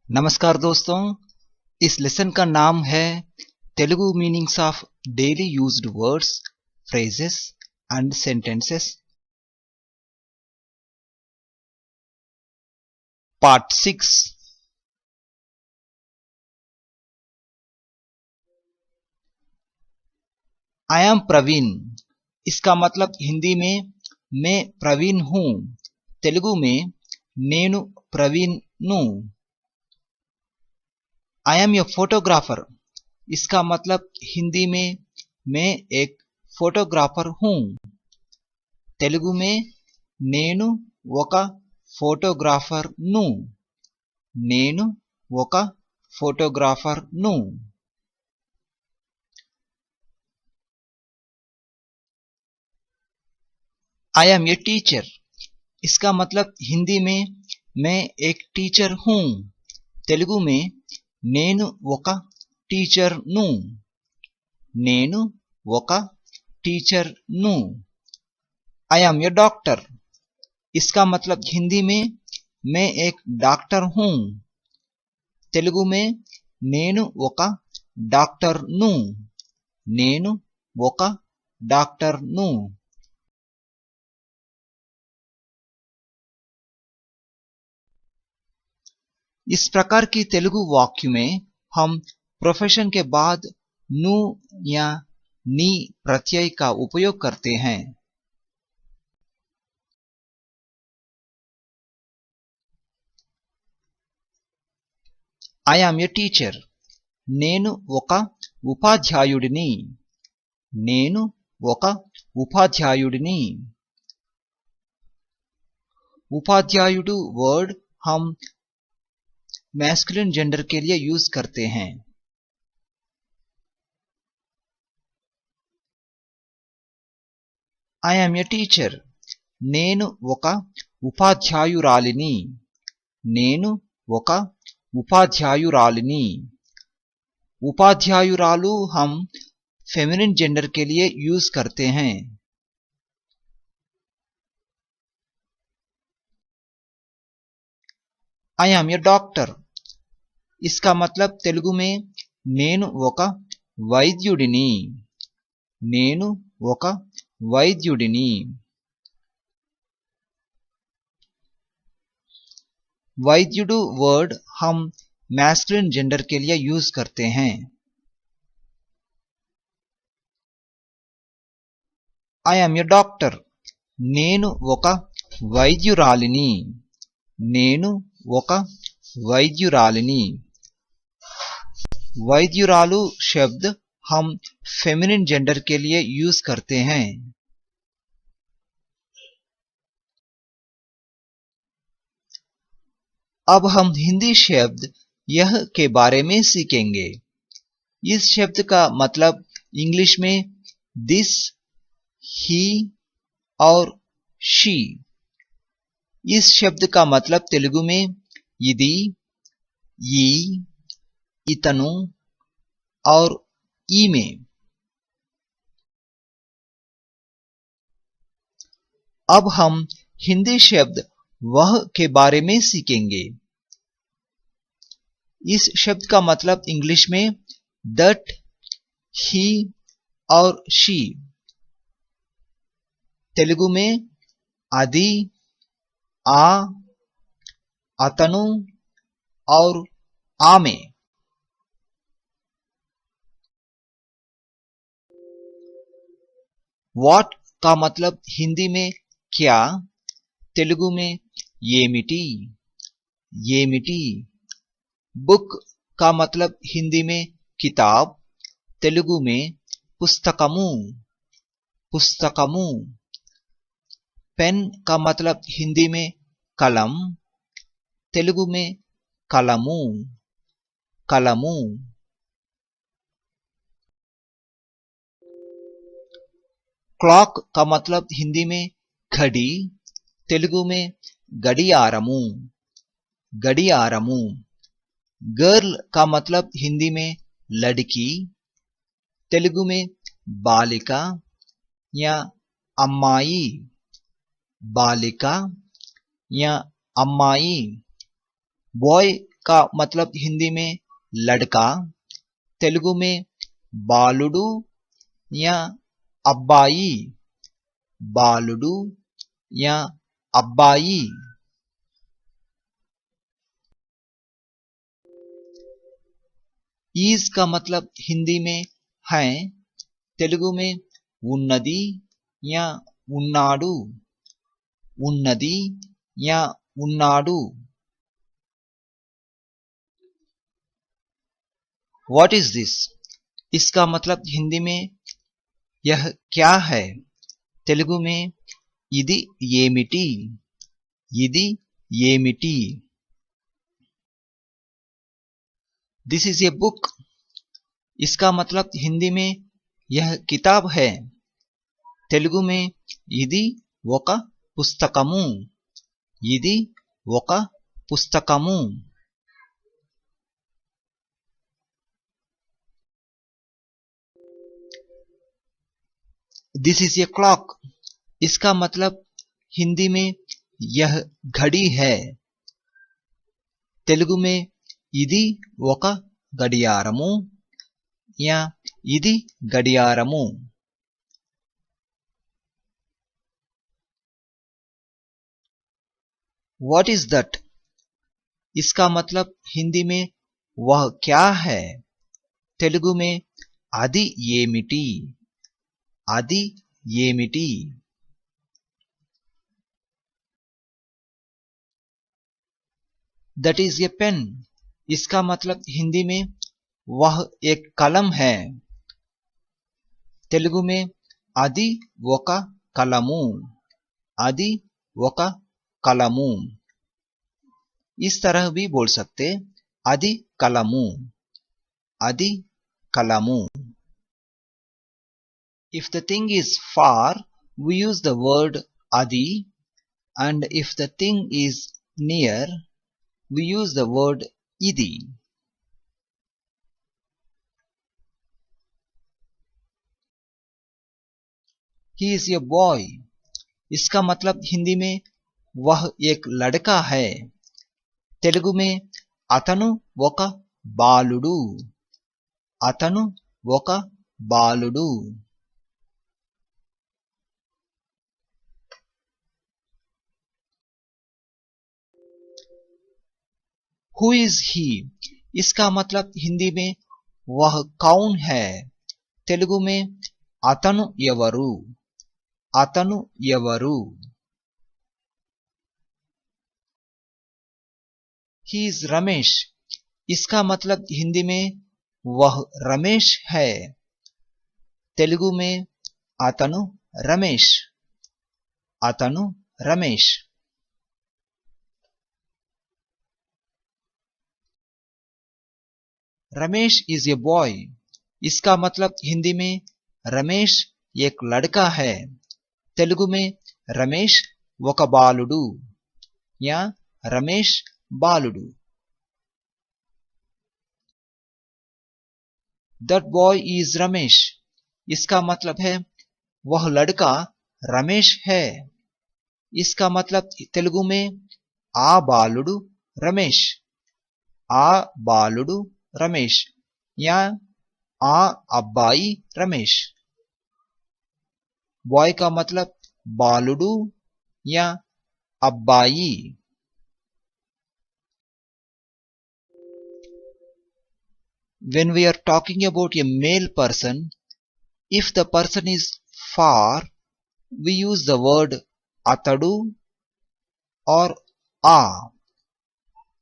नमस्कार दोस्तों, इस लेसन का नाम है Telugu meanings of daily used words, phrases and sentences, part 6। I am Praveen. इसका मतलब हिंदी में मैं प्रवीण हूँ, तेलुगु में नेनु प्रवीणनु। आई एम ए फोटोग्राफर। इसका मतलब हिंदी में मैं एक फोटोग्राफर हूँ, तेलुगु में नेनु ఒక फोटोग्राफर नु। नेनु ఒక फोटोग्राफर नु। I am a teacher. इसका मतलब हिंदी में मैं एक टीचर हूँ, तेलुगु में नेनु ఒక टीचर नु। नेनु ఒక टीचर नु। I am a doctor. इसका मतलब हिंदी में मैं एक डॉक्टर हूँ, तेलुगु में नेनु ఒక डॉक्टर नु। नेनु ఒక डॉक्टर नु। इस प्रकार की तेलुगु वाक्य में हम प्रोफेशन के बाद नु या नी प्रत्यय का उपयोग करते हैं। I am a teacher. నేను ఒక ఉపాధ్యాయుడిని। నేను ఒక ఉపాధ్యాయుడిని। उपाध्यायुडु वर्ड हम मैस्कुलिन जेंडर के लिए यूज करते हैं। I am a teacher. నేను ఒక ఉపాధ్యాయురాలిని। నేను ఒక उपाध्यायुरालिनी। उपाध्यायुरालु हम फेमिनिन जेंडर के लिए यूज करते हैं। I am a doctor. इसका मतलब तेलुगु में नेनु ఒక వైద్యుడిని। నేను ఒక వైద్యుడిని। वैद्युडु वर्ड हम मैस्कुलिन जेंडर के लिए यूज करते हैं। I am a doctor. నేను ఒక వైద్యురాలిని। నేను ఒక వైద్యురాలిని। వైద్యురాలు शब्द हम फेमिनिन जेंडर के लिए यूज करते हैं। अब हम हिंदी शब्द यह के बारे में सीखेंगे। इस शब्द का मतलब इंग्लिश में दिस, ही और शी। इस शब्द का मतलब तेलुगु में इदी, ई, इतनु और ईमे। अब हम हिंदी शब्द वह के बारे में सीखेंगे। इस शब्द का मतलब इंग्लिश में दट, ही और शी। तेलुगु में आदि, आ, अतनु और आमे। व्हाट का मतलब हिंदी में क्या, तेलुगु में येमिटी, येमिटी। बुक का मतलब हिंदी में किताब, तेलुगु में पुस्तकमु, पुस्तकमु। पेन का मतलब हिंदी में कलम, तेलुगु में कलमु, कलमु। क्लॉक का मतलब हिंदी में घड़ी, तेलुगु में गडियारमु, गडियारमु। गर्ल का मतलब हिंदी में लड़की, तेलुगु में बालिका या अम्माई, बालिका या अम्माई। बॉय का मतलब हिंदी में लड़का, तेलुगु में बालुडू या अब्बाई, बालुडू या अब्बाई। ईज का मतलब हिंदी में है, तेलुगु में उन्नदी या उन्नाडु, उन्नदी या उन्नाडु। What is this? इसका मतलब हिंदी में यह क्या है, तेलुगु में इदी येमिटी, इदी येमिटी। दिस इज ए बुक, इसका मतलब हिंदी में यह किताब है, तेलुगु में इदी ओका पुस्तकमु, इदी ओका पुस्तकमु। दिस इज ए क्लॉक, इसका मतलब हिंदी में यह घड़ी है, तेलुगु में इदी ओका गडियारमु या इदी गडियारमु। What is that? इसका मतलब हिंदी में वह क्या है, तेलुगु में आदि येमिटी, आदि येमिटी। दैट इज ए पेन, इसका मतलब हिंदी में वह एक कलम है, तेलुगु में आदि ओका कलमु, आदि ओका कलमु। इस तरह भी बोल सकते, आदि कलमु, आदि कलमु। If the thing is far, we use the word adi, and if the thing is near, we use the word idi. He is a boy, इसका मतलब हिंदी में वह एक लड़का है, तेलुगु में अतनु ओका बालुडू, अतनु ओका बालुडू। Who is he? इसका मतलब हिंदी में वह कौन है, तेलुगु में अतनु एवरू, अतनु एवरू। He is रमेश, इसका मतलब हिंदी में वह रमेश है, तेलुगु में अतनु रमेश, अतनु Ramesh. Ramesh is a boy, इसका मतलब हिंदी में रमेश एक लड़का है, तेलुगु में रमेश ఒక బాలుడు या Ramesh बालुडू। That boy is Ramesh, इसका मतलब है वह लड़का रमेश है, इसका मतलब तेलुगु में आ बालुडू रमेश, आ बालुडू रमेश या आ अब्बाई रमेश। बॉय का मतलब बालुडू या अब्बाई। When we are talking about a male person, if the person is far, we use the word atadu or a,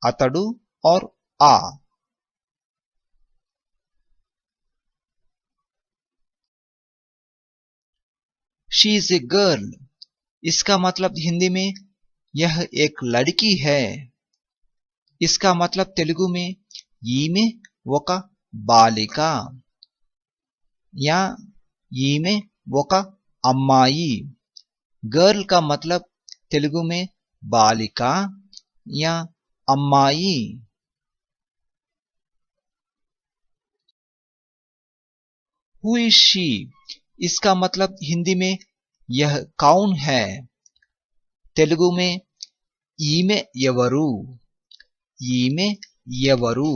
atadu or a। She is a girl, इसका मतलब हिंदी में यह एक लड़की है, इसका मतलब तेलुगु में ఈమె ఒక బాలిక या ఈమె ఒక అమ్మాయి। गर्ल का मतलब तेलुगु में बालिका या अम्माई। Who is she? इसका मतलब हिंदी में यह कौन है, तेलुगु में ఈమె ఎవరు, ఈమె ఎవరు.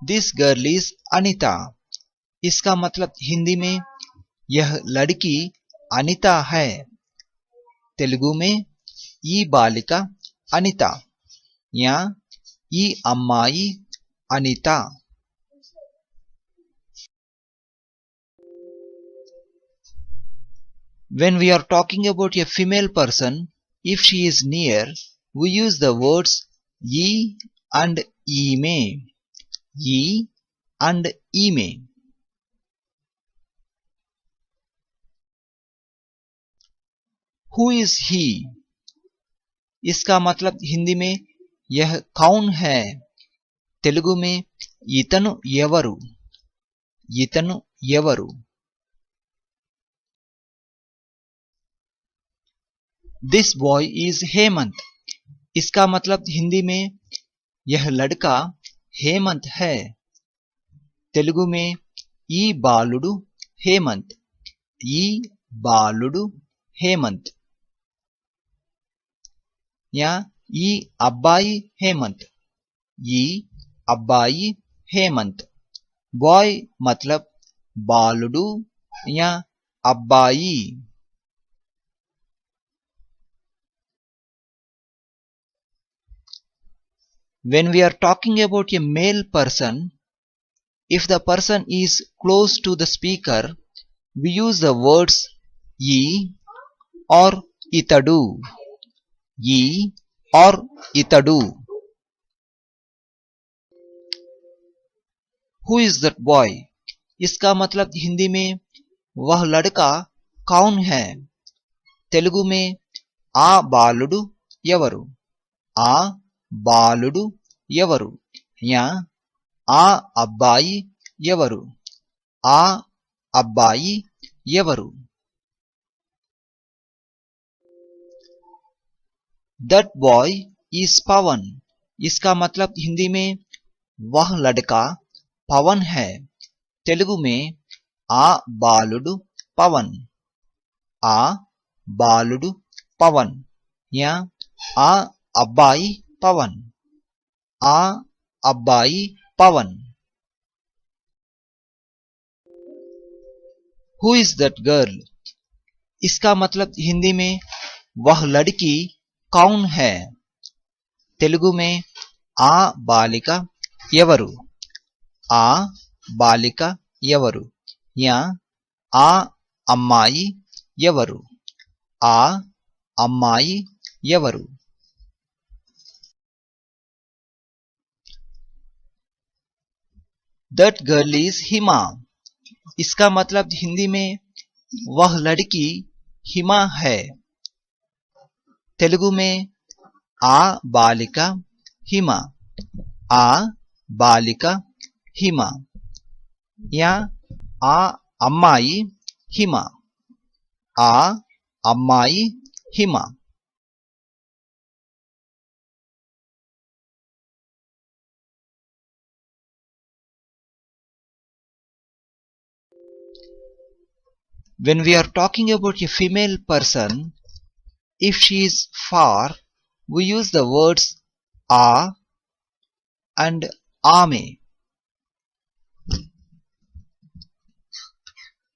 This girl is Anita. इसका मतलब हिंदी में यह लड़की अनिता है. तेलुगु में ఈ బాలిక అనిత या ఈ అమ్మాయి Anitha. When we are talking about a female person, if she is near, we use the words ye and ime. Ye and ime. Who is he? इसका मतलब हिंदी में यह कौन है. तेलुगु में इतनु ఎవరు. इतनु ఎవరు. This boy is Hemant. इसका मतलब हिंदी में यह लड़का हेमंत है. तेलुगु में ఈ బాలుడు हेमंत. ఈ బాలుడు हेमंत या ఈ అబ్బాయి हेमंत. ఈ అబ్బాయి हेमंत. बॉय मतलब బాలుడు या అబ్బాయి. When we are talking about a male person, if the person is close to the speaker, we use the words ఈ or ఇతడు. ఈ or ఇతడు. Who is that boy? इसका मतलब हिंदी में वह लड़का कौन है. तेलुगु में ఆ బాలుడు ఎవరు. ఆ బాలుడు ఎవరు या ఆ అబ్బాయి ఎవరు. ఆ అబ్బాయి ఎవరు. That boy is पवन. इसका मतलब हिंदी में वह लड़का पवन है. तेलुगु में आ बालुडु पवन. आ बालुडु पवन या आ अब्बाई पवन. आ अब्बाई पवन. Who is that girl? इसका मतलब हिंदी में वह लड़की कौन है. तेलुगु में आ बालिका ఎవరు. ఆ బాలిక ఎవరు या ఆ అమ్మాయి ఎవరు. ఆ అమ్మాయి ఎవరు. That girl is हिमा. इसका मतलब हिंदी में वह लड़की हिमा है. तेलुगु में आ बालिका हिमा. आ बालिका हिमा या आ अम्माई हिमा. आ अम्माई हिमा. When we are talking about a female person, if she is far, we use the words a and ame.